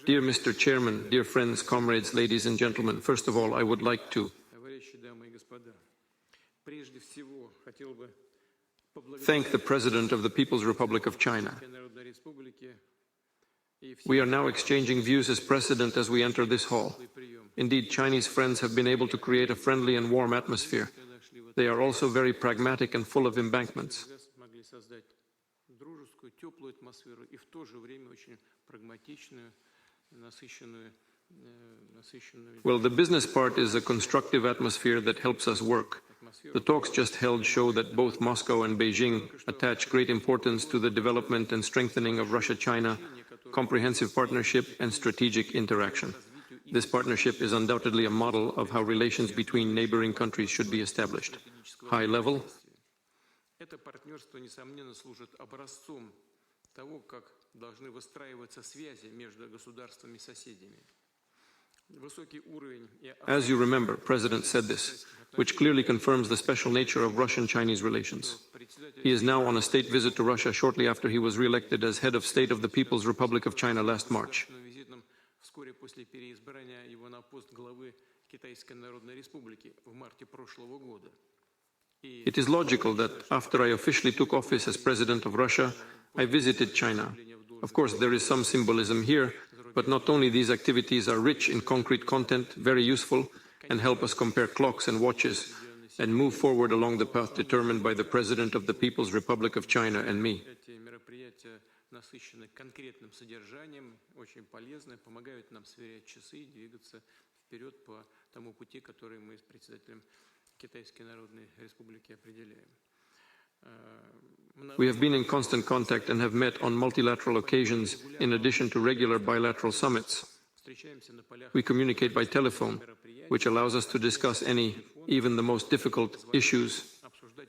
Dear Mr. Chairman, dear friends, comrades, ladies and gentlemen, first of all, I would like to thank the President of the People's Republic of China. We are now exchanging views as precedent as we enter this hall. Indeed, Chinese friends have been able to create a friendly and warm atmosphere. They are also very pragmatic and full of embankments. Well, the business part is a constructive atmosphere that helps us work. The talks just held show that both Moscow and Beijing attach great importance to the development and strengthening of Russia-China, comprehensive partnership and strategic interaction. This partnership is undoubtedly a model of how relations between neighboring countries should be established. High level. As you remember, President said this, which clearly confirms the special nature of Russian-Chinese relations. He is now on a state visit to Russia shortly after he was re-elected as head of state of the People's Republic of China last March. It is logical that after I officially took office as President of Russia, I visited China. Of course, there is some symbolism here, but not only these activities are rich in concrete content, very useful, and help us compare clocks and watches, and move forward along the path determined by the President of the People's Republic of China and me. We have been in constant contact and have met on multilateral occasions in addition to regular bilateral summits. We communicate by telephone, which allows us to discuss any, even the most difficult issues,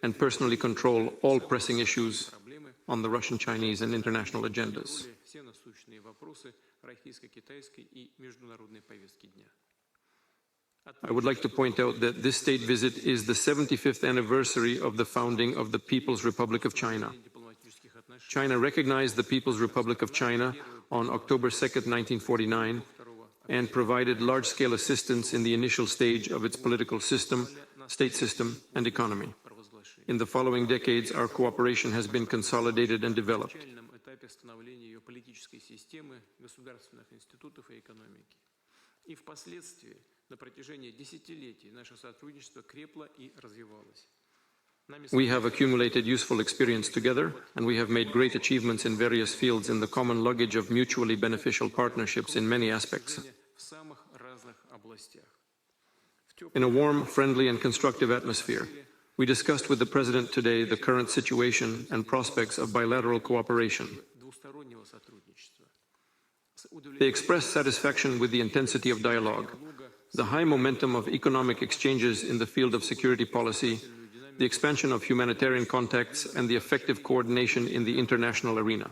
and personally control all pressing issues on the Russian-Chinese and international agendas. I would like to point out that this state visit is the 75th anniversary of the founding of the People's Republic of China. China recognized the People's Republic of China on October 2nd, 1949, and provided large-scale assistance in the initial stage of its political system, state system, and economy. In the following decades, our cooperation has been consolidated and developed. We have accumulated useful experience together, and we have made great achievements in various fields in the common luggage of mutually beneficial partnerships in many aspects. In a warm, friendly, and constructive atmosphere, we discussed with the President today the current situation and prospects of bilateral cooperation. They expressed satisfaction with the intensity of dialogue, the high momentum of economic exchanges in the field of security policy, the expansion of humanitarian contacts, and the effective coordination in the international arena.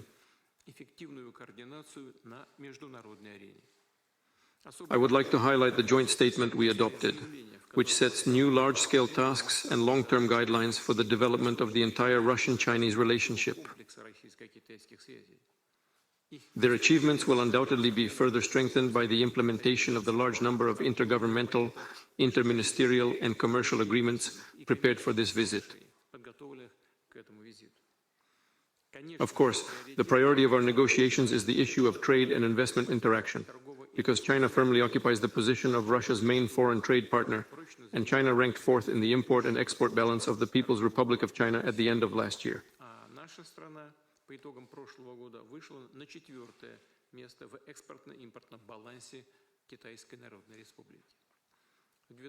I would like to highlight the joint statement we adopted, which sets new large-scale tasks and long-term guidelines for the development of the entire Russian-Chinese relationship. Their achievements will undoubtedly be further strengthened by the implementation of the large number of intergovernmental, interministerial, and commercial agreements prepared for this visit. Of course, the priority of our negotiations is the issue of trade and investment interaction, because China firmly occupies the position of Russia's main foreign trade partner, and China ranked fourth in the import and export balance of the People's Republic of China at the end of last year. По итогам прошлого года вышла на 4-е место в экспортно-импортном балансе Китайской Народной Республики.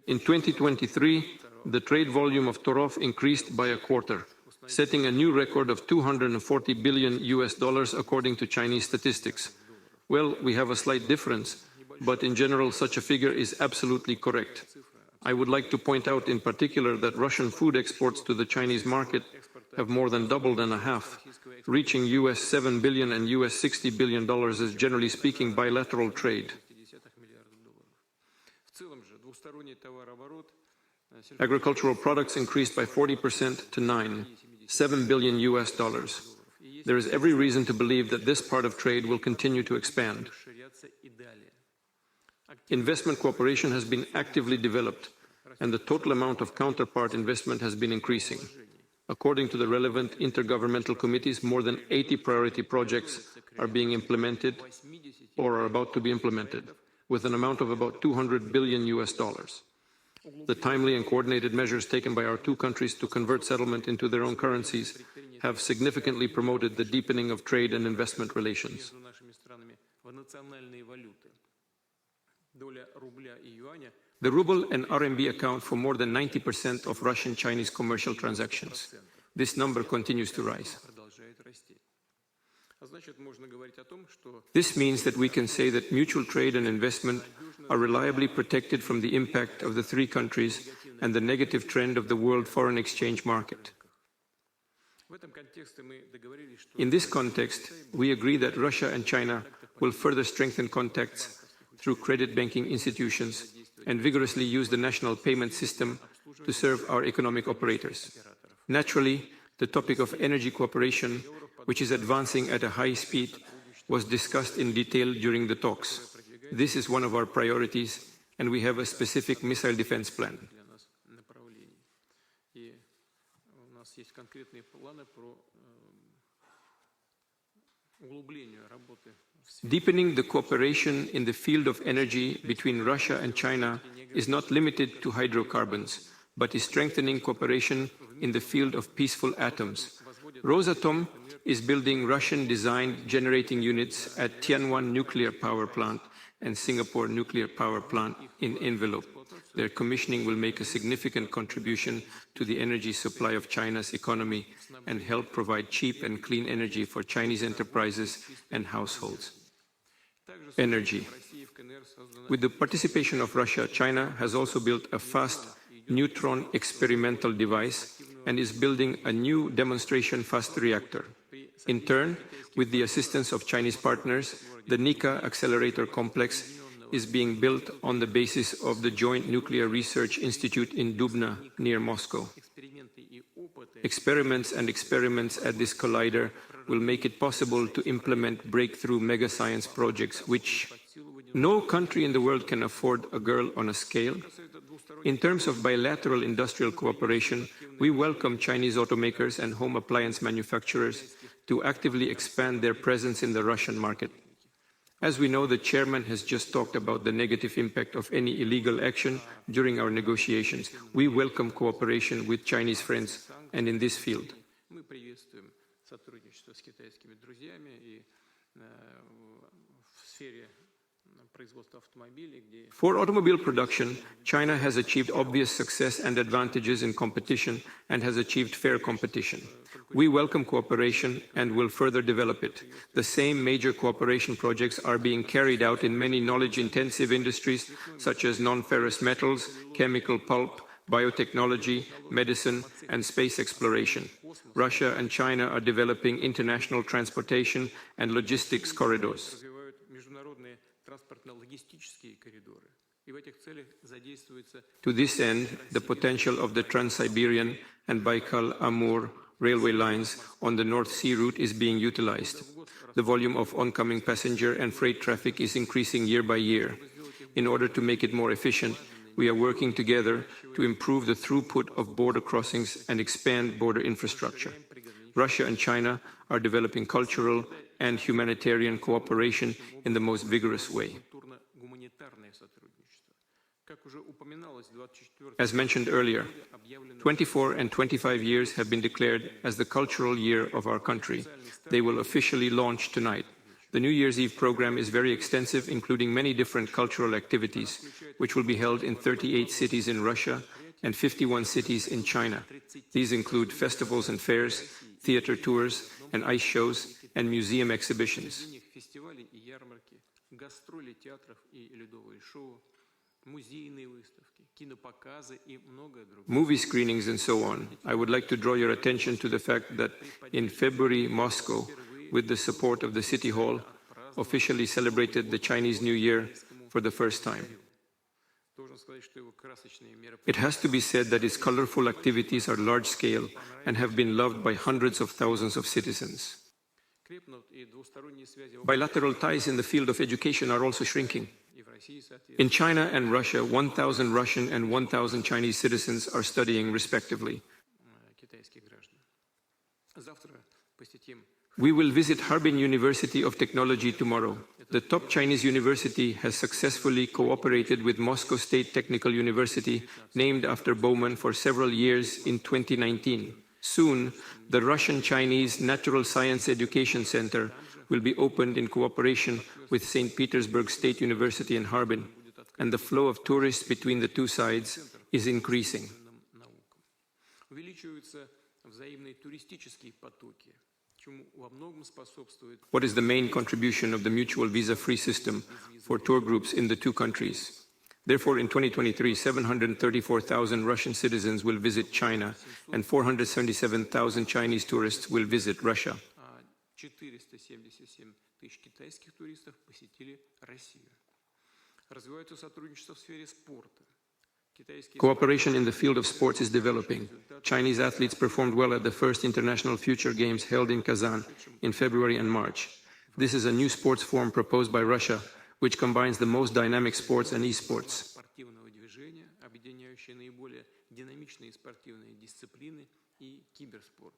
In 2023, the trade volume of Torov increased by a quarter, setting a new record of $240 billion according to Chinese statistics. Well, we have a slight difference, but in general such a figure is absolutely correct. I would like to point out in particular that Russian food exports to the Chinese market have more than doubled and a half, reaching US $7 billion and US $60 billion as, generally speaking, bilateral trade. Agricultural products increased by 40% to $7 billion. There is every reason to believe that this part of trade will continue to expand. Investment cooperation has been actively developed, and the total amount of counterpart investment has been increasing. According to the relevant intergovernmental committees, more than 80 priority projects are being implemented or are about to be implemented, with an amount of about $200 billion. The timely and coordinated measures taken by our two countries to convert settlement into their own currencies have significantly promoted the deepening of trade and investment relations. The ruble and RMB account for more than 90% of Russian-Chinese commercial transactions. This number continues to rise. This means that we can say that mutual trade and investment are reliably protected from the impact of the three countries and the negative trend of the world foreign exchange market. In this context, we agree that Russia and China will further strengthen contacts through credit banking institutions and vigorously use the national payment system to serve our economic operators. Naturally, the topic of energy cooperation, which is advancing at a high speed, was discussed in detail during the talks. This is one of our priorities, and we have a specific missile defense plan. Deepening the cooperation in the field of energy between Russia and China is not limited to hydrocarbons, but is strengthening cooperation in the field of peaceful atoms. Rosatom is building Russian-designed generating units at Tianwan nuclear power plant and Singapore nuclear power plant in envelope. Their commissioning will make a significant contribution to the energy supply of China's economy and help provide cheap and clean energy for Chinese enterprises and households. Energy. With the participation of Russia, China has also built a fast neutron experimental device and is building a new demonstration fast reactor. In turn, with the assistance of Chinese partners, the Nika accelerator complex is being built on the basis of the Joint Nuclear Research Institute in Dubna, near Moscow. Experiments at this collider will make it possible to implement breakthrough mega science projects, which no country in the world can afford a girl on a scale. In terms of bilateral industrial cooperation, we welcome Chinese automakers and home appliance manufacturers to actively expand their presence in the Russian market. As we know, the chairman has just talked about the negative impact of any illegal action during our negotiations. We welcome cooperation with Chinese friends and in this field. For automobile production, China has achieved obvious success and advantages in competition and has achieved fair competition. We welcome cooperation and will further develop it. The same major cooperation projects are being carried out in many knowledge-intensive industries such as non-ferrous metals, chemical pulp, biotechnology, medicine, and space exploration. Russia and China are developing international transportation and logistics corridors. To this end, the potential of the Trans-Siberian and Baikal-Amur railway lines on the North Sea route is being utilized. The volume of oncoming passenger and freight traffic is increasing year by year. In order to make it more efficient, we are working together to improve the throughput of border crossings and expand border infrastructure. Russia and China are developing cultural and humanitarian cooperation in the most vigorous way. As mentioned earlier, 24 and 25 years have been declared as the cultural year of our country. They will officially launch tonight. The New Year's Eve program is very extensive, including many different cultural activities, which will be held in 38 cities in Russia and 51 cities in China. These include festivals and fairs, theater tours and ice shows, and museum exhibitions. Movie screenings and so on. I would like to draw your attention to the fact that in February, Moscow, with the support of the City Hall, officially celebrated the Chinese New Year for the first time. It has to be said that its colorful activities are large-scale and have been loved by hundreds of thousands of citizens. крепнут, и двусторонние связи Bilateral ties in the field of education are also shrinking. и в России, In China and Russia, 1,000 Russian and 1,000 Chinese citizens are studying respectively. китайских граждан. Завтра посетим We will visit Harbin University of Technology tomorrow. The top Chinese university has successfully cooperated with Moscow State Technical University, named after Bowman, for several years in 2019. Soon, the Russian-Chinese Natural Science Education Center will be opened in cooperation with St. Petersburg State University in Harbin, and the flow of tourists between the two sides is increasing. наукам. Увеличиваются взаимные туристические потоки, чему во многом способствует What is the main contribution of the mutual visa-free system for tour groups in the two countries? Therefore, in 2023, 734,000 Russian citizens will visit China, and 477,000 Chinese tourists will visit Russia. 477 тысяч китайских туристов посетили Россию. Развивается сотрудничество в сфере спорта. Китайские Cooperation in the field of sports is developing. Chinese athletes performed well at the first International Future Games held in Kazan in February and March. This is a new sports form proposed by Russia, which combines the most dynamic sports and esports. спортивного движения, объединяющие наиболее динамичные спортивные дисциплины и киберспорт.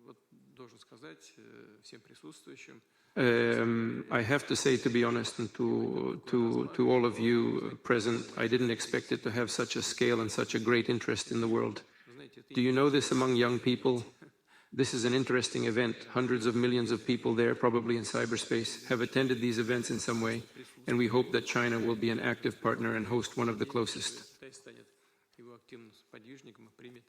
Вот должен сказать всем присутствующим, I have to say, to be honest, and to all of you present, I didn't expect it to have such a scale and such a great interest in the world. знаете, Do you know this among young people? This is an interesting event. Hundreds of millions of people there, probably in cyberspace, have attended these events in some way, and we hope that China will be an active partner and host one of the closest. Китай станет его активным сподвижником и примет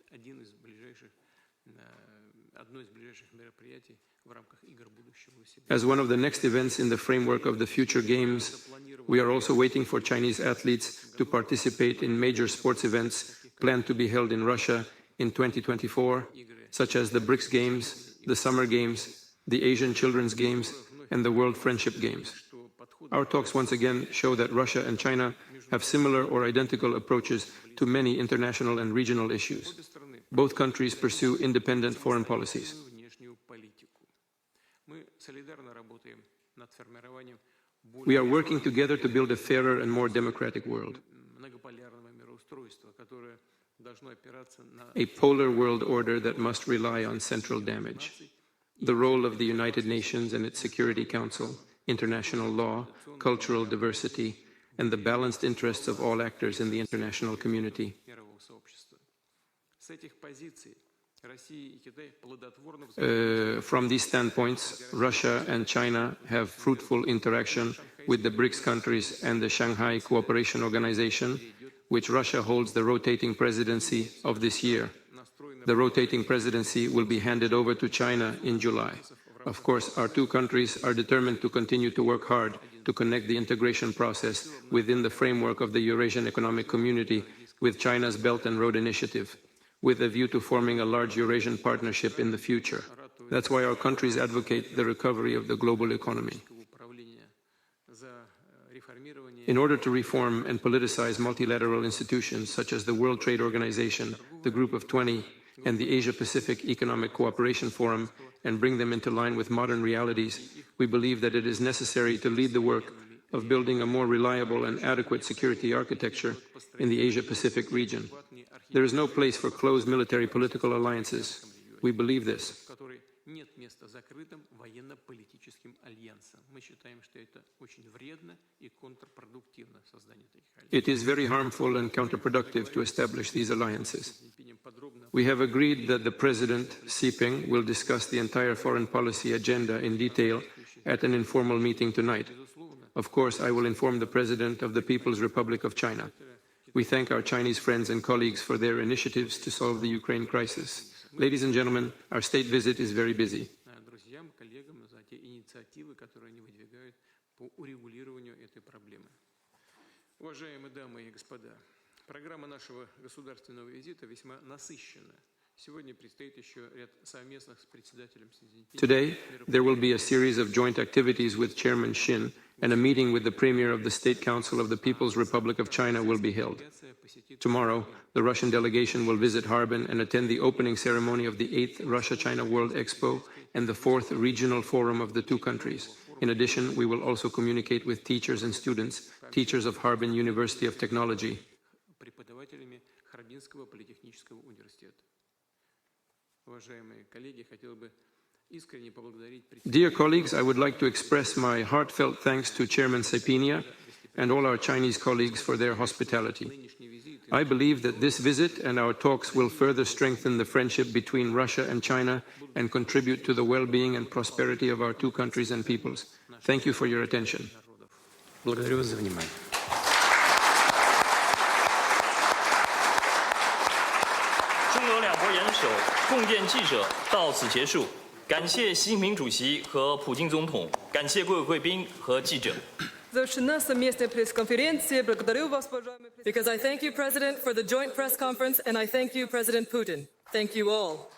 одно из ближайших мероприятий в рамках игр будущего у себя. As one of the next events in the framework of the future games, we are also waiting for Chinese athletes to participate in major sports events planned to be held in Russia in 2024, such as the BRICS Games, the Summer Games, the Asian Children's Games, and the World Friendship Games. Our talks once again show that Russia and China have similar or identical approaches to many international and regional issues. Both countries pursue independent foreign policies. Внешнюю политику. Мы солидарно работаем над формированием We are working together to build a fairer and more democratic world, многополярного мироустройства, которое должно опираться на a polar world order that must rely on central damage. The role of the United Nations and its Security Council, international law, cultural diversity, and the balanced interests of all actors in the international community. мирового сообщества. С этих позиций Россия и Китай плодотворно From these standpoints, Russia and China have fruitful interaction with the BRICS countries and the Shanghai Cooperation Organization, which Russia holds the rotating presidency of this year. The rotating presidency will be handed over to China in July. Of course, our two countries are determined to continue to work hard to connect the integration process within the framework of the Eurasian Economic Community with China's Belt and Road Initiative, with a view to forming a large Eurasian partnership in the future. That's why our countries advocate the recovery of the global economy. управления за реформирование In order to reform and politicize multilateral institutions such as the World Trade Organization, the Group of 20, and the Asia-Pacific Economic Cooperation Forum, and bring them into line with modern realities, we believe that it is necessary to lead the work of building a more reliable and adequate security architecture in the Asia-Pacific region. There is no place for closed military political alliances. We believe this. в которой нет места закрытым военно-политическим альянсам. Мы считаем, что это очень вредно и контрпродуктивно создание таких альянсов. It is very harmful and counterproductive to establish these alliances. Подробно We have agreed that the President, Xi Jinping, will discuss the entire foreign policy agenda in detail at an informal meeting tonight. Of course, I will inform the President of the People's Republic of China. We thank our Chinese friends and colleagues for their initiatives to solve the Ukraine crisis. Ladies and gentlemen, our state visit is very busy. друзьям, коллегам за те инициативы, которые они выдвигают по урегулированию этой проблемы. Уважаемые дамы и господа, программа нашего государственного визита весьма насыщенна. Сегодня предстоит еще ряд совместных с председателем Си Цзиньпиня. Today, there will be a series of joint activities with Chairman Xin, and a meeting with the Premier of the State Council of the People's Republic of China will be held. Tomorrow, the Russian delegation will visit Harbin and attend the opening ceremony of the 8th Russia-China World Expo and the 4th Regional Forum of the two countries. In addition, we will also communicate with teachers and students, teachers of Harbin University of Technology. Преподавателями Харбинского политехнического университета. Уважаемые коллеги, хотел бы искренне поблагодарить. Dear colleagues, I would like to express my heartfelt thanks to Chairman Sepinia and all our Chinese colleagues for their hospitality. I believe that this visit and our talks will further strengthen the friendship between Russia and China and contribute to the well-being and prosperity of our two countries and peoples. Thank you for your attention. Благодарю вас за внимание. 中俄两国元首共见记者到此结束，感谢习近平主席和普京总统，感谢各位贵宾和记者。 Завершена совместная пресс-конференция. Благодарю вас, уважаемый президент. Because I thank you, President, for the joint press conference, and I thank you, President Putin. Thank you all.